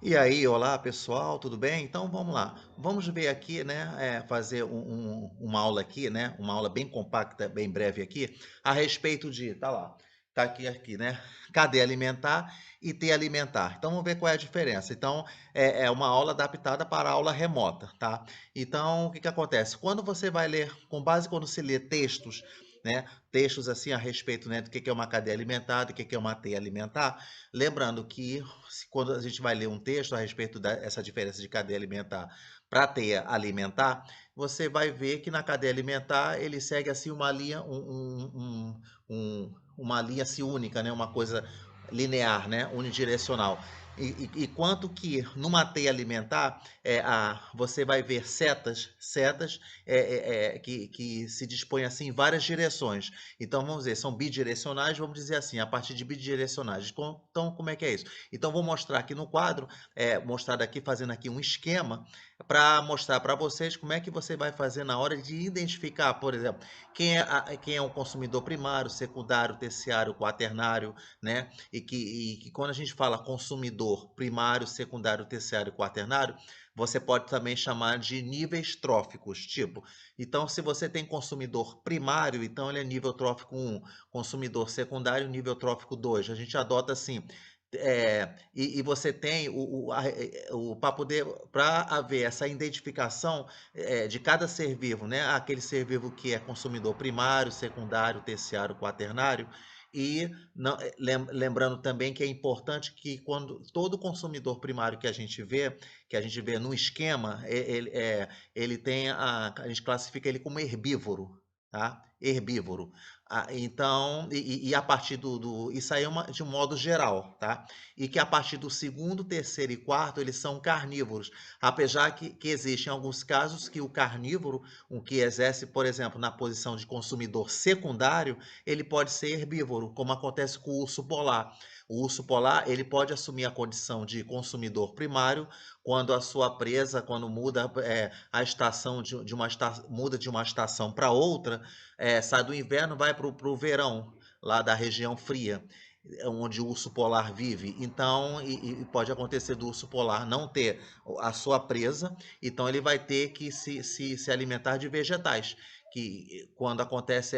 E aí, olá pessoal, tudo bem? Então vamos lá. Vamos ver aqui, né, fazer uma aula aqui, né, uma aula bem compacta, bem breve aqui, a respeito de, tá lá, tá aqui, né, cadeia alimentar e T alimentar. Então vamos ver qual é a diferença. Então é uma aula adaptada para aula remota, tá? Então o que que acontece? Quando você vai ler, com base quando se lê textos, né, textos assim a respeito, né, do que é uma cadeia alimentar, do que é uma teia alimentar, lembrando que quando a gente vai ler um texto a respeito dessa diferença de cadeia alimentar para a teia alimentar, você vai ver que na cadeia alimentar ele segue assim uma linha, uma linha assim única, né? Uma coisa linear, né? Unidirecional. E quanto que numa teia alimentar você vai ver setas que se dispõem assim em várias direções. Então vamos dizer, são bidirecionais, vamos dizer assim, a partir de bidirecionais. Então como é que é isso? Então vou mostrar aqui no quadro, mostrar aqui, fazendo aqui um esquema para mostrar para vocês como é que você vai fazer na hora de identificar, por exemplo, quem é um consumidor primário, secundário, terciário, quaternário, né? E que quando a gente fala consumidor primário, secundário, terciário, quaternário, você pode também chamar de níveis tróficos, tipo. Então, se você tem consumidor primário, então ele é nível trófico 1, consumidor secundário, nível trófico 2. A gente adota assim, e você tem para poder, para haver essa identificação de cada ser vivo, né? Aquele ser vivo que é consumidor primário, secundário, terciário, quaternário, e lembrando também que é importante que quando todo consumidor primário que a gente vê no esquema, ele tem a gente classifica ele como herbívoro, tá? Herbívoro. Então, e a partir isso aí de um modo geral, tá? E que a partir do segundo, terceiro e quarto, eles são carnívoros. Apesar que existem alguns casos que o carnívoro, o que exerce, por exemplo, na posição de consumidor secundário, ele pode ser herbívoro, como acontece com o urso polar. O urso polar, ele pode assumir a condição de consumidor primário quando a sua presa, quando muda a estação muda de uma estação para outra, sai do inverno, vai para o verão, lá da região fria, onde o urso polar vive. Então, e pode acontecer do urso polar não ter a sua presa, então ele vai ter que se alimentar de vegetais. Que quando acontece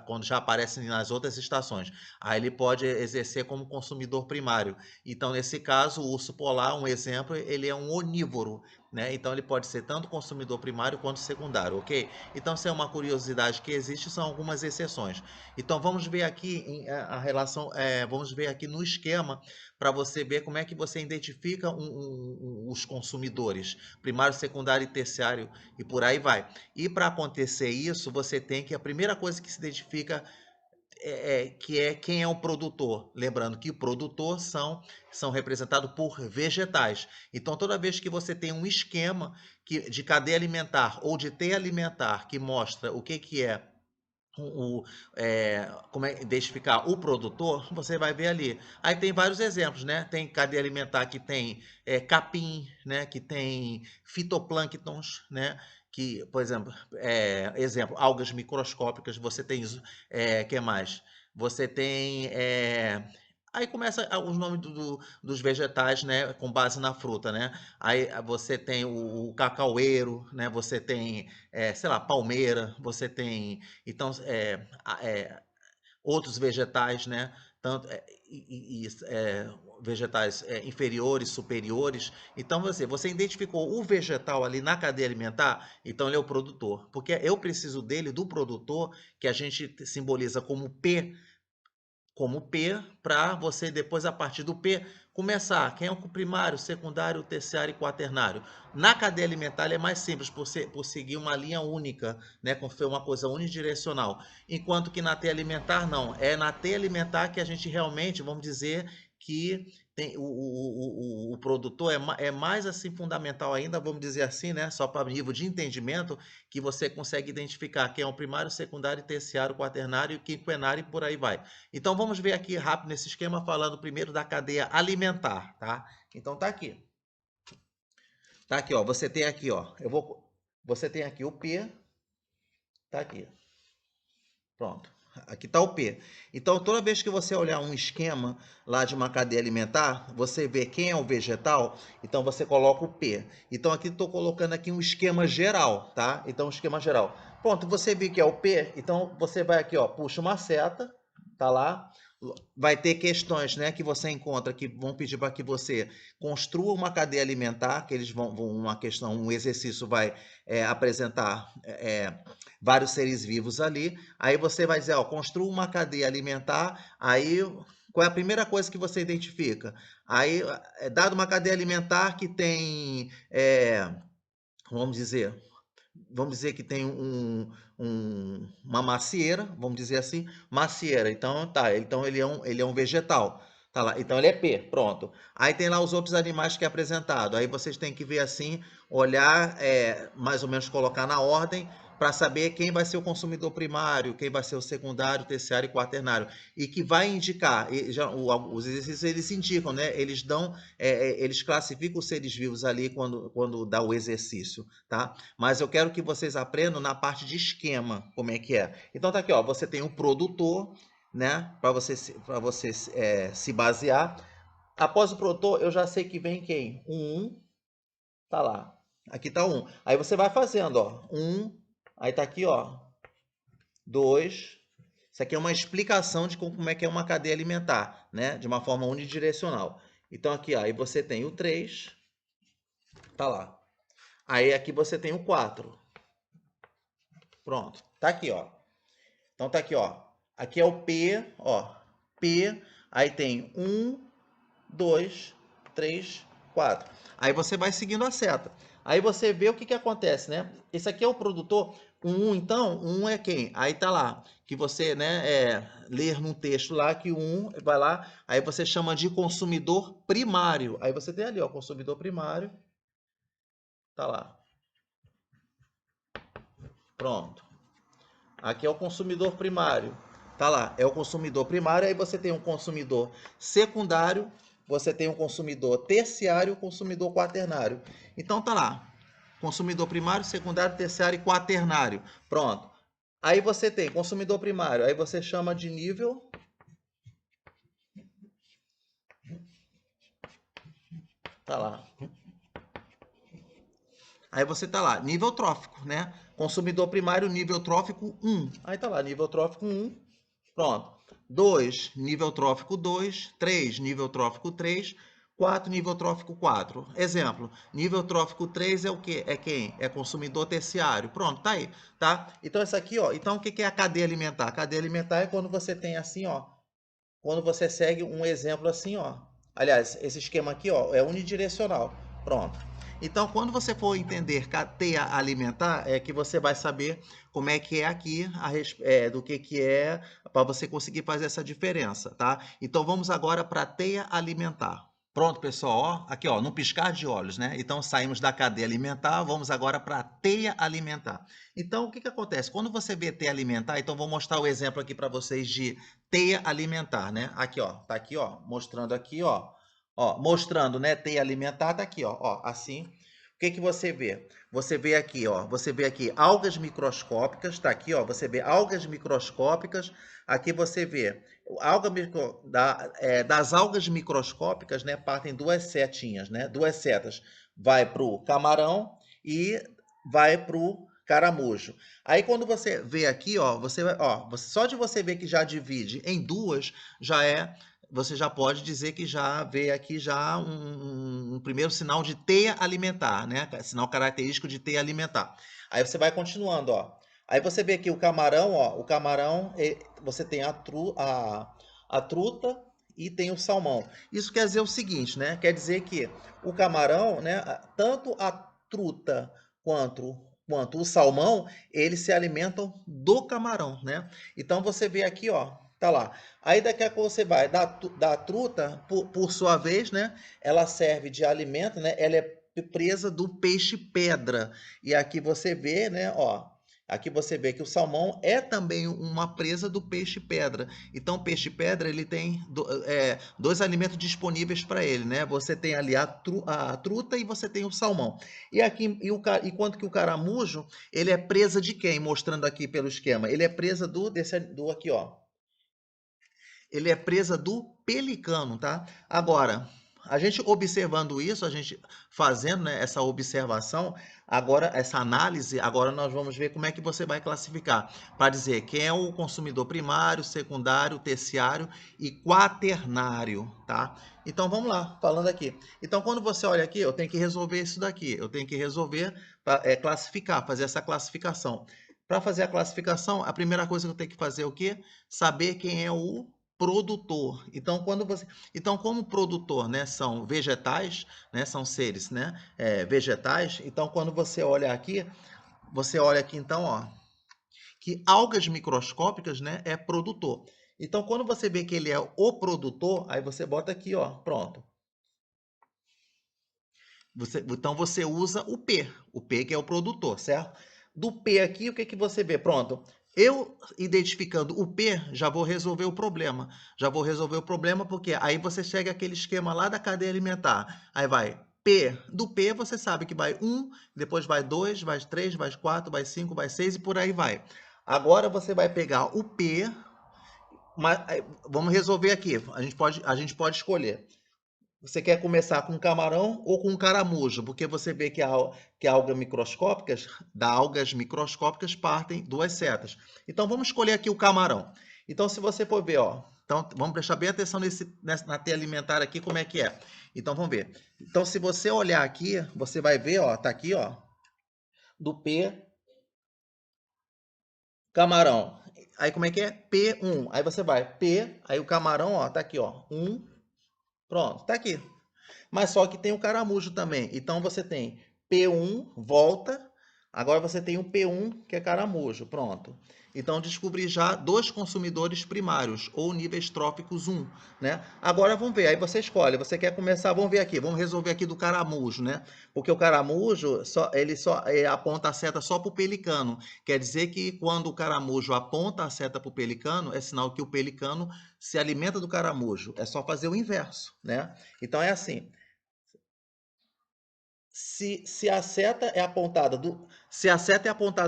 quando já aparecem nas outras estações, aí ele pode exercer como consumidor primário. Então, nesse caso, o urso polar, um exemplo, ele é um onívoro, né? Então ele pode ser tanto consumidor primário quanto secundário, ok? Então, se é uma curiosidade que existe, são algumas exceções. Então, vamos ver aqui a relação, vamos ver aqui no esquema para você ver como é que você identifica os consumidores, primário, secundário e terciário, e por aí vai. E para acontecer isso, você tem que, a primeira coisa que se identifica que é quem é o produtor. Lembrando que o produtor são representados por vegetais. Então, toda vez que você tem um esquema de cadeia alimentar ou de teia alimentar que mostra o que é como é identificar o produtor, você vai ver ali. Aí tem vários exemplos, né? Tem cadeia alimentar que tem capim, né? Que tem fitoplânctons, né? Que, por exemplo, algas microscópicas. Você tem, que mais? Você tem aí começa os nomes dos vegetais, né, com base na fruta, né? Aí você tem o cacaueiro, né? Você tem, sei lá, palmeira, você tem então, outros vegetais, né? Tanto, vegetais inferiores, superiores. Então, você identificou o vegetal ali na cadeia alimentar, então ele é o produtor. Porque eu preciso dele, do produtor, que a gente simboliza como P, para você depois, a partir do P, começar. Quem é o primário, secundário, terciário e quaternário? Na cadeia alimentar é mais simples, por seguir uma linha única, né? Com uma coisa unidirecional. Enquanto que na teia alimentar, não. É na teia alimentar que a gente realmente, vamos dizer, que tem, o produtor é mais assim fundamental ainda, vamos dizer assim, né? Só para nível de entendimento, que você consegue identificar quem é o primário, secundário, terciário, quaternário, quinquenário e por aí vai. Então vamos ver aqui rápido nesse esquema falando primeiro da cadeia alimentar, tá? Então tá aqui. Tá aqui, ó. Você tem aqui, ó. Você tem aqui o P, tá aqui. Pronto. Aqui está o P. Então, toda vez que você olhar um esquema lá de uma cadeia alimentar, você vê quem é o vegetal, então você coloca o P. Então, aqui estou colocando aqui um esquema geral, tá? Então, um esquema geral. Pronto, você viu que é o P, então você vai aqui, ó, puxa uma seta, tá lá. Vai ter questões, né, que você encontra que vão pedir para que você construa uma cadeia alimentar, que eles vão uma questão, um exercício vai apresentar vários seres vivos ali. Aí você vai dizer, ó, construa uma cadeia alimentar. Aí qual é a primeira coisa que você identifica? Aí é dado uma cadeia alimentar que tem, vamos dizer, que tem uma macieira, vamos dizer assim, macieira. Então, tá, então ele é um vegetal. Tá lá, então ele é P, pronto. Aí tem lá os outros animais que é apresentado. Aí vocês têm que ver assim, olhar, mais ou menos colocar na ordem para saber quem vai ser o consumidor primário, quem vai ser o secundário, terciário e quaternário. E que vai indicar, os exercícios eles indicam, né? Eles dão, eles classificam os seres vivos ali quando dá o exercício, tá? Mas eu quero que vocês aprendam na parte de esquema, como é que é. Então tá aqui, ó, você tem um produtor, né, para você se basear. Após o produtor, eu já sei que vem quem? Tá lá. Aqui tá 1. Aí você vai fazendo, ó, 1, aí tá aqui, ó, 2. Isso aqui é uma explicação de como é que é uma cadeia alimentar, né, de uma forma unidirecional. Então aqui, ó, aí você tem o 3, tá lá. Aí aqui você tem o 4. Pronto, tá aqui, ó. Então tá aqui, ó. Aqui é o P, ó. P, aí tem 1, 2, 3, 4. Aí você vai seguindo a seta. Aí você vê o que que acontece, né? Esse aqui é o produtor. Então, 1 é quem? Aí tá lá, que você, né, ler num texto lá que 1 vai lá, aí você chama de consumidor primário. Aí você tem ali, ó, consumidor primário. Tá lá. Pronto. Aqui é o consumidor primário. Tá lá, é o consumidor primário, aí você tem um consumidor secundário, você tem um consumidor terciário e um consumidor quaternário. Então tá lá, consumidor primário, secundário, terciário e quaternário. Pronto. Aí você tem consumidor primário, aí você chama de nível. Tá lá. Aí você tá lá, nível trófico, né? Consumidor primário, nível trófico 1. Aí tá lá, nível trófico 1. Pronto. 2, nível trófico 2. 3, nível trófico 3. 4, nível trófico 4. Exemplo, nível trófico 3 é o quê? É quem? É consumidor terciário. Pronto, tá aí, tá? Então, essa aqui, ó. Então, o que é a cadeia alimentar? A cadeia alimentar é quando você tem assim, ó. Quando você segue um exemplo assim, ó. Aliás, esse esquema aqui, ó, é unidirecional. Pronto. Então, quando você for entender cadeia alimentar, é que você vai saber como é que é aqui, do que é, para você conseguir fazer essa diferença, tá? Então, vamos agora para a teia alimentar. Pronto, pessoal, ó, aqui, ó, no piscar de olhos, né? Então, saímos da cadeia alimentar, vamos agora para a teia alimentar. Então, o que que acontece? Quando você vê teia alimentar, então vou mostrar o exemplo aqui para vocês de teia alimentar, né? Aqui, ó, tá aqui, ó, mostrando aqui, ó, mostrando, né, teia alimentar, tá aqui, ó, assim. O que que você vê? Você vê aqui, ó, você vê aqui algas microscópicas, tá aqui, ó, você vê algas microscópicas, aqui você vê das algas microscópicas, né, partem duas setinhas, né, duas setas, vai pro camarão e vai pro caramujo. Aí quando você vê aqui, ó, só de você ver que já divide em duas, você já pode dizer que já vê aqui já um primeiro sinal de teia alimentar, né? Sinal característico de teia alimentar. Aí você vai continuando, ó. Aí você vê aqui o camarão, ó, você tem a truta e tem o salmão. Isso quer dizer o seguinte, né? Quer dizer que o camarão, né, tanto a truta quanto o salmão, eles se alimentam do camarão, né? Então você vê aqui, ó, tá lá. Aí daqui a pouco você vai da truta, por sua vez, né? Ela serve de alimento, né? Ela é presa do peixe pedra. E aqui você vê, né, ó, Aqui você vê que o salmão é também uma presa do peixe-pedra. Então, o peixe-pedra ele tem dois alimentos disponíveis para ele, né? Você tem ali a truta e você tem o salmão. E aqui, enquanto que o caramujo, ele é presa de quem? Mostrando aqui pelo esquema. Ele é presa do aqui, ó. Ele é presa do pelicano, tá? Agora, a gente observando isso, a gente fazendo, né, essa observação, agora essa análise, agora nós vamos ver como é que você vai classificar para dizer quem é o consumidor primário, secundário, terciário e quaternário, tá? Então vamos lá, falando aqui. Então quando você olha aqui, eu tenho que resolver isso daqui, eu tenho que resolver classificar, fazer essa classificação. Para fazer a classificação, a primeira coisa que eu tenho que fazer é o quê? Saber quem é o produtor. Então, como produtor, né, são vegetais, né, são seres, né, vegetais. Então, quando você olha aqui, então, ó, que algas microscópicas, né, é produtor. Então, quando você vê que ele é o produtor, aí você bota aqui, ó, pronto. Então você usa o P que é o produtor, certo? Do P aqui, o que que você vê? Pronto. Eu identificando o P, já vou resolver o problema. Já vou resolver o problema porque aí você chega aquele esquema lá da cadeia alimentar. Aí vai P. Do P você sabe que vai 1, depois vai 2, vai 3, vai 4, vai 5, vai 6 e por aí vai. Agora você vai pegar o P, mas, vamos resolver aqui. A gente pode escolher. Você quer começar com camarão ou com caramujo? Porque você vê que algas microscópicas, da algas microscópicas partem duas setas. Então vamos escolher aqui o camarão. Então se você for ver, ó, então vamos prestar bem atenção na teia alimentar aqui como é que é. Então vamos ver. Então se você olhar aqui, você vai ver, ó, tá aqui, ó, do P camarão. Aí como é que é? P1. Aí você vai P, aí o camarão, ó, tá aqui, ó, 1. Pronto, tá aqui. Mas só que tem o caramujo também. Então você tem P1, volta. Agora você tem o P1, que é caramujo. Pronto. Então descobri já dois consumidores primários, ou níveis tróficos 1, né? Agora vamos ver, aí você escolhe, você quer começar, vamos ver aqui, vamos resolver aqui do caramujo, né? Porque o caramujo, ele aponta a seta só para o pelicano. Quer dizer que quando o caramujo aponta a seta para o pelicano, é sinal que o pelicano se alimenta do caramujo. É só fazer o inverso, né? Então é assim, se a seta é apontada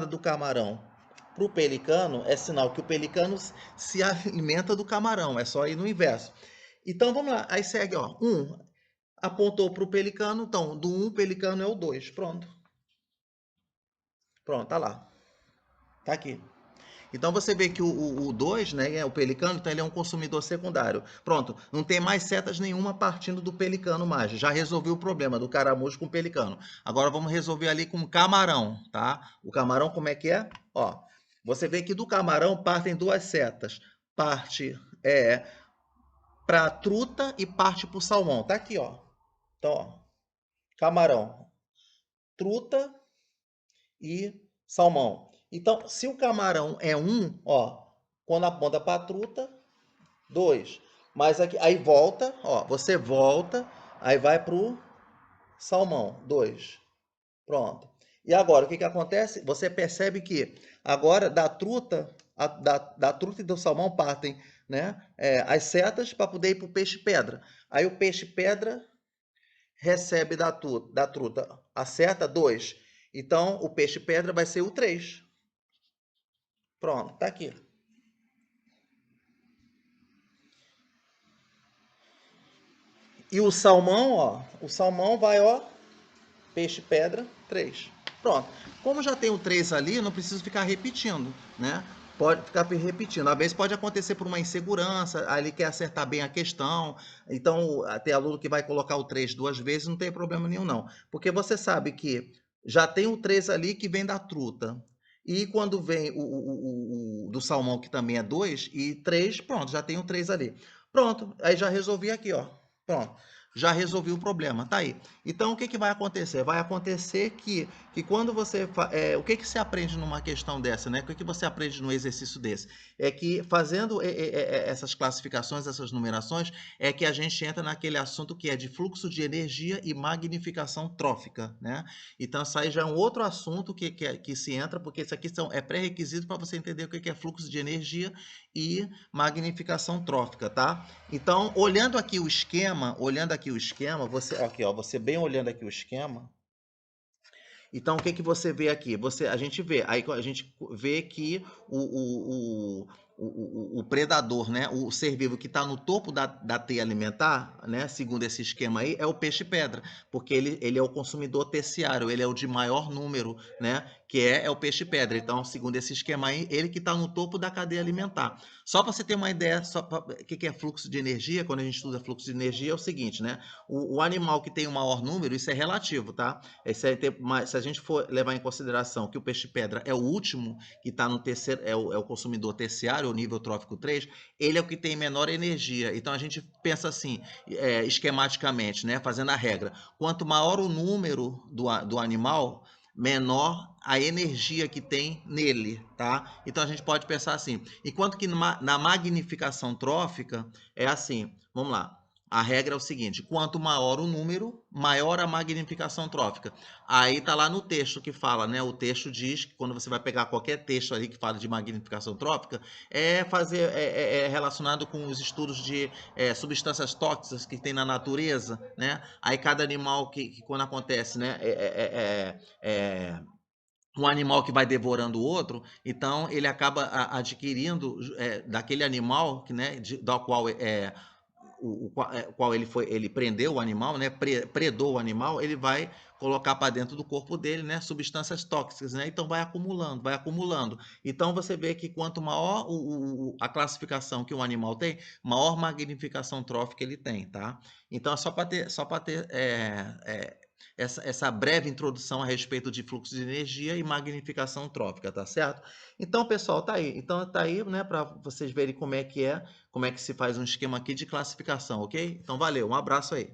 do camarão para o pelicano, é sinal que o pelicano se alimenta do camarão. É só ir no inverso. Então vamos lá. Aí segue, ó. 1 apontou para o pelicano, então do 1 pelicano é o 2. Pronto. Pronto, tá lá. Tá aqui. Então você vê que o 2, né, o pelicano, então ele é um consumidor secundário. Pronto, não tem mais setas nenhuma partindo do pelicano mais. Já resolvi o problema do caramujo com o pelicano. Agora vamos resolver ali com o camarão, tá? O camarão como é que é? Ó, você vê que do camarão partem duas setas. Parte para truta e parte para o salmão. Tá aqui, ó. Então, ó, camarão, truta e salmão. Então, se o camarão é 1, ó, quando aponta para a truta, 2. Mas aqui, aí volta, ó, você volta, aí vai pro salmão, 2. Pronto. E agora, o que que acontece? Você percebe que agora da truta, da truta e do salmão partem, né, as setas para poder ir para o peixe-pedra. Aí o peixe-pedra recebe da truta a seta 2. Então, o peixe-pedra vai ser o 3. Pronto, tá aqui. E o salmão, ó, o salmão vai, ó, peixe-pedra, 3. Pronto. Como já tem o 3 ali, eu não preciso ficar repetindo, né? Pode ficar repetindo. Às vezes pode acontecer por uma insegurança, ali quer acertar bem a questão. Então, tem aluno que vai colocar o 3 duas vezes, não tem problema nenhum, não. Porque você sabe que já tem o 3 ali que vem da truta. E quando vem o do salmão, que também é 2, e 3, pronto, já tem o 3 ali. Pronto, aí já resolvi aqui, ó. Pronto. já resolvi o problema, tá aí. Então, o que que vai acontecer? Vai acontecer que quando você... o que que você aprende numa questão dessa, né? O que que você aprende num exercício desse? É que fazendo essas classificações, essas numerações, é que a gente entra naquele assunto que é de fluxo de energia e magnificação trófica, né? Então, isso aí já é um outro assunto que se entra, porque isso aqui é pré-requisito para você entender o que é fluxo de energia e magnificação trófica, tá? Então, olhando aqui o esquema, você aqui, ó, você bem olhando aqui o esquema. Então, o que que você vê aqui? A gente vê, aí a gente vê que o predador, né, o ser vivo que está no topo da teia alimentar, né, segundo esse esquema aí, é o peixe-pedra, porque ele é o consumidor terciário, ele é o de maior número, né, que é o peixe-pedra. Então, segundo esse esquema aí, ele que está no topo da cadeia alimentar. Só para você ter uma ideia, o que é fluxo de energia, quando a gente estuda fluxo de energia, é o seguinte, né, o animal que tem o maior número, isso é relativo, tá? Se a gente for levar em consideração que o peixe-pedra é o último que está no terceiro, é o consumidor terciário, o nível trófico 3, ele é o que tem menor energia. Então a gente pensa assim, esquematicamente, né, fazendo a regra. Quanto maior o número do animal, menor a energia que tem nele, tá? Então a gente pode pensar assim, enquanto que na magnificação trófica é assim, vamos lá. A regra é o seguinte: quanto maior o número, maior a magnificação trófica. Aí tá lá no texto que fala, né? O texto diz que quando você vai pegar qualquer texto ali que fala de magnificação trófica, é relacionado com os estudos de substâncias tóxicas que tem na natureza, né? Aí cada animal que quando acontece, né? Um animal que vai devorando o outro, então ele acaba adquirindo daquele animal que, né, da qual qual ele prendeu o animal, né, predou o animal, ele vai colocar para dentro do corpo dele, né, substâncias tóxicas, né, então vai acumulando, vai acumulando. Então você vê que quanto maior a classificação que um animal tem, maior magnificação trófica ele tem, tá? Então é só para ter essa breve introdução a respeito de fluxo de energia e magnificação trófica, tá certo? Então, pessoal, tá aí. Então, tá aí, né, para vocês verem como é que se faz um esquema aqui de classificação, ok? Então, valeu, um abraço aí.